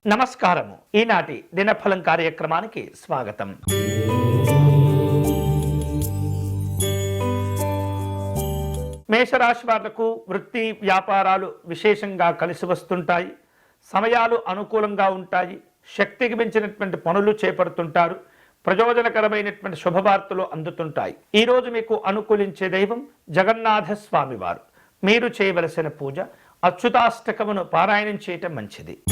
నమస్కారము. ఈనాటి దినఫలం కార్యక్రమానికి స్వాగతం. మేషరాశి వాళ్లకు వృత్తి వ్యాపారాలు విశేషంగా కలిసి వస్తుంటాయి. సమయాలు అనుకూలంగా ఉంటాయి. శక్తికి మించినటువంటి పనులు చేపడుతుంటారు. ప్రయోజనకరమైనటువంటి శుభవార్తలు అందుతుంటాయి. ఈరోజు మీకు అనుకూలించే దైవం జగన్నాథ స్వామివారు. మీరు చేయవలసిన పూజ అచ్యుతాష్టకమును పారాయణం చేయటం మంచిది.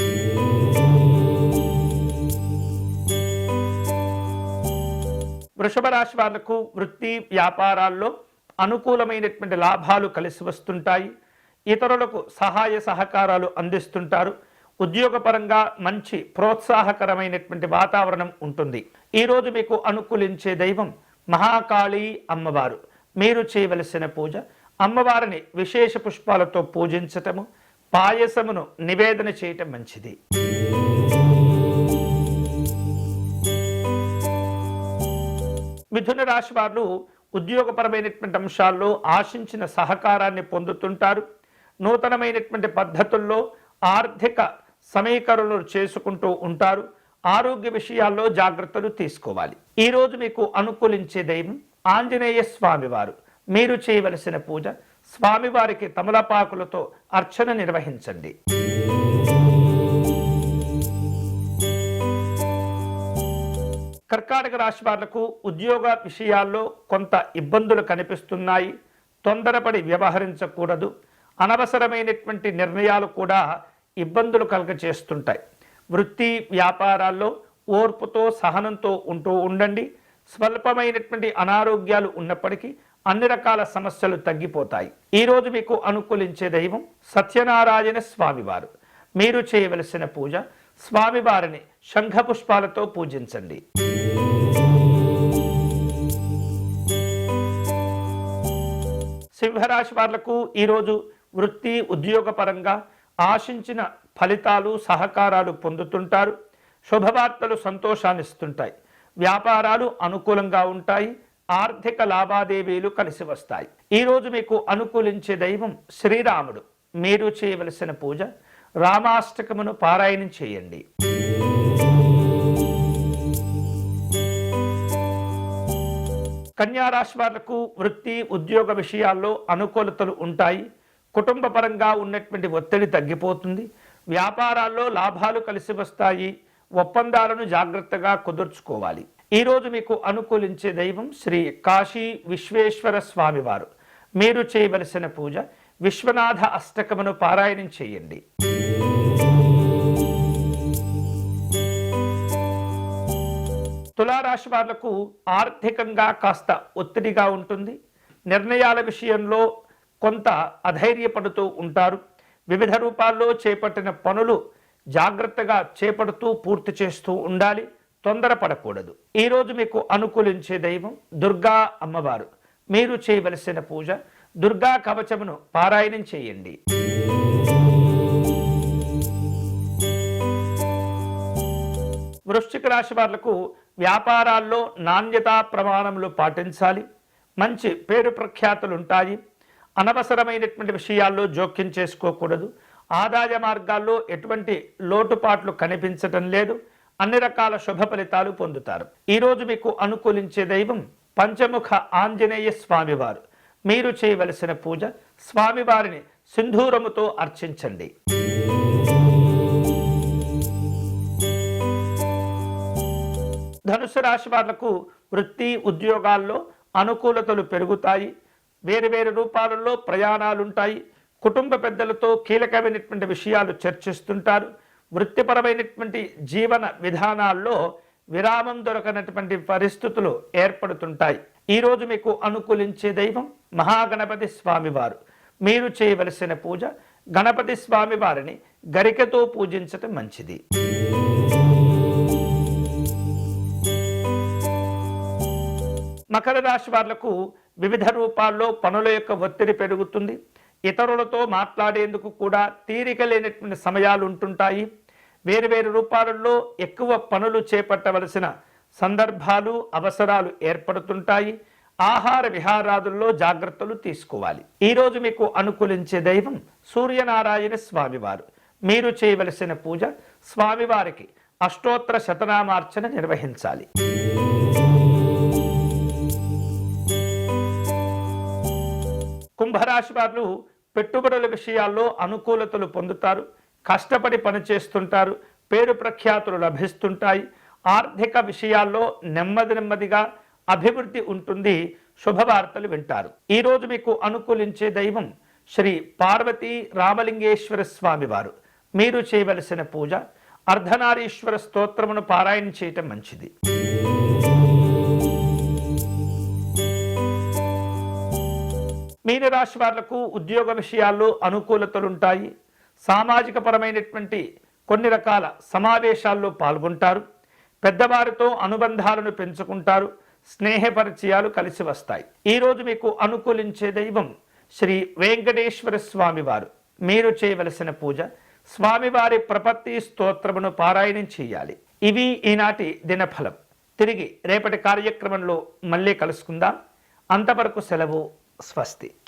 వృషభ రాశి వాళ్లకు వృత్తి వ్యాపారాల్లో అనుకూలమైనటువంటి లాభాలు కలిసి వస్తుంటాయి. ఇతరులకు సహాయ సహకారాలు అందిస్తుంటారు. ఉద్యోగపరంగా మంచి ప్రోత్సాహకరమైనటువంటి వాతావరణం ఉంటుంది. ఈరోజు మీకు అనుకూలించే దైవం మహాకాళీ అమ్మవారు. మీరు చేయవలసిన పూజ అమ్మవారిని విశేష పుష్పాలతో పూజించటము, పాయసమును నివేదన చేయటం మంచిది. మిథున రాశి వారు ఉద్యోగపరమైనటువంటి అంశాల్లో ఆశించిన సహకారాన్ని పొందుతుంటారు. నూతనమైనటువంటి పద్ధతుల్లో ఆర్థిక సమీకరణలు చేసుకుంటూ ఉంటారు. ఆరోగ్య విషయాల్లో జాగ్రత్తలు తీసుకోవాలి. ఈరోజు మీకు అనుకూలించే దైవం ఆంజనేయ స్వామివారు. మీరు చేయవలసిన పూజ స్వామివారికి తమలపాకులతో అర్చన నిర్వహించండి. కర్కాటక రాశి వాళ్లకు ఉద్యోగ విషయాల్లో కొంత ఇబ్బందులు కనిపిస్తున్నాయి. తొందరపడి వ్యవహరించకూడదు. అనవసరమైనటువంటి నిర్ణయాలు కూడా ఇబ్బందులు కలుగజేస్తుంటాయి. వృత్తి వ్యాపారాల్లో ఓర్పుతో సహనంతో ఉంటూ ఉండండి. స్వల్పమైనటువంటి అనారోగ్యాలు ఉన్నప్పటికీ అన్ని రకాల సమస్యలు తగ్గిపోతాయి. ఈరోజు మీకు అనుకూలించే దైవం సత్యనారాయణ స్వామివారు. మీరు చేయవలసిన పూజ స్వామివారిని శంఖ పుష్పాలతో పూజించండి. సింహరాశి వాళ్లకు ఈరోజు వృత్తి ఉద్యోగపరంగా ఆశించిన ఫలితాలు సహకారాలు పొందుతుంటారు. శుభవార్తలు సంతోషాన్నిస్తుంటాయి. వ్యాపారాలు అనుకూలంగా ఉంటాయి. ఆర్థిక లావాదేవీలు కలిసి వస్తాయి. ఈరోజు మీకు అనుకూలించే దైవం శ్రీరాముడు. మీరు చేయవలసిన పూజ రామాష్టకమును పారాయణం చేయండి. కన్యారాశి వాళ్లకు వృత్తి ఉద్యోగ విషయాల్లో అనుకూలతలు ఉంటాయి. కుటుంబ పరంగా ఉన్నటువంటి ఒత్తిడి తగ్గిపోతుంది. వ్యాపారాల్లో లాభాలు కలిసి వస్తాయి. ఒప్పందాలను జాగ్రత్తగా కుదుర్చుకోవాలి. ఈరోజు మీకు అనుకూలించే దైవం శ్రీ కాశీ విశ్వేశ్వర స్వామివారు. మీరు చేయవలసిన పూజ విశ్వనాథ అష్టకమును పారాయణం చేయండి. తులారాశి వాళ్లకు ఆర్థికంగా కాస్త ఒత్తిడిగా ఉంటుంది. నిర్ణయాల విషయంలో కొంత అధైర్యపడుతూ ఉంటారు. వివిధ రూపాల్లో చేపట్టిన పనులు జాగ్రత్తగా చేపడుతూ పూర్తి చేస్తూ ఉండాలి. తొందరపడకూడదు. ఈరోజు మీకు అనుకూలించే దైవం దుర్గా అమ్మవారు. మీరు చేయవలసిన పూజ దుర్గా కవచమును పారాయణం చేయండి. వృశ్చిక రాశి వాళ్లకు వ్యాపారాల్లో నాణ్యతా ప్రమాణములు పాటించాలి. మంచి పేరు ప్రఖ్యాతులు ఉంటాయి. అనవసరమైనటువంటి విషయాల్లో జోక్యం చేసుకోకూడదు. ఆదాయ మార్గాల్లో ఎటువంటి లోటుపాట్లు కనిపించటం లేదు. అన్ని రకాల శుభ ఫలితాలు పొందుతారు. ఈరోజు మీకు అనుకూలించే దైవం పంచముఖ ఆంజనేయ స్వామివారు. మీరు చేయవలసిన పూజ స్వామివారిని సింధూరముతో అర్చించండి. ధనుసు రాశి వాళ్లకు వృత్తి ఉద్యోగాల్లో అనుకూలతలు పెరుగుతాయి. వేరు రూపాలలో ప్రయాణాలుంటాయి. కుటుంబ పెద్దలతో కీలకమైనటువంటి విషయాలు చర్చిస్తుంటారు. వృత్తిపరమైనటువంటి జీవన విధానాల్లో విరామం దొరకనటువంటి పరిస్థితులు ఏర్పడుతుంటాయి. ఈరోజు మీకు అనుకూలించే దైవం మహాగణపతి స్వామివారు. మీరు చేయవలసిన పూజ గణపతి స్వామివారిని గరికతో పూజించటం మంచిది. మకర రాశి వాళ్లకు వివిధ రూపాల్లో పనుల యొక్క ఒత్తిడి పెరుగుతుంది. ఇతరులతో మాట్లాడేందుకు కూడా తీరిక లేనటువంటి సమయాలు ఉంటుంటాయి. వేరు రూపాలలో ఎక్కువ పనులు చేపట్టవలసిన సందర్భాలు అవసరాలు ఏర్పడుతుంటాయి. ఆహార విహారాదుల్లో జాగ్రత్తలు తీసుకోవాలి. ఈరోజు మీకు అనుకూలించే దైవం సూర్యనారాయణ స్వామివారు. మీరు చేయవలసిన పూజ స్వామివారికి అష్టోత్తర శతనామార్చన నిర్వహించాలి. కుంభరాశి వారు పెట్టుబడుల విషయాల్లో అనుకూలతలు పొందుతారు. కష్టపడి పనిచేస్తుంటారు. పేరు ప్రఖ్యాతులు లభిస్తుంటాయి. ఆర్థిక విషయాల్లో నెమ్మదిగా అభివృద్ధి ఉంటుంది. శుభవార్తలు వింటారు. ఈరోజు మీకు అనుకూలించే దైవం శ్రీ పార్వతీ రామలింగేశ్వర స్వామి వారు. మీరు చేయవలసిన పూజ అర్ధనారీశ్వర స్తోత్రమును పారాయణ చేయటం మంచిది. మీనరాశి వాళ్లకు ఉద్యోగ విషయాల్లో అనుకూలతలుంటాయి. సామాజిక పరమైనటువంటి కొన్ని రకాల సమావేశాల్లో పాల్గొంటారు. పెద్దవారితో అనుబంధాలను పెంచుకుంటారు. స్నేహ పరిచయాలు కలిసి వస్తాయి. ఈరోజు మీకు అనుకూలించే దైవం శ్రీ వెంకటేశ్వర స్వామి వారు. మీరు చేయవలసిన పూజ స్వామివారి ప్రపత్తి స్తోత్రమును పారాయణం చేయాలి. ఇవి ఈనాటి దినఫలం. తిరిగి రేపటి కార్యక్రమంలో మళ్ళీ కలుసుకుందాం. అంతవరకు సెలవు. స్వస్తి.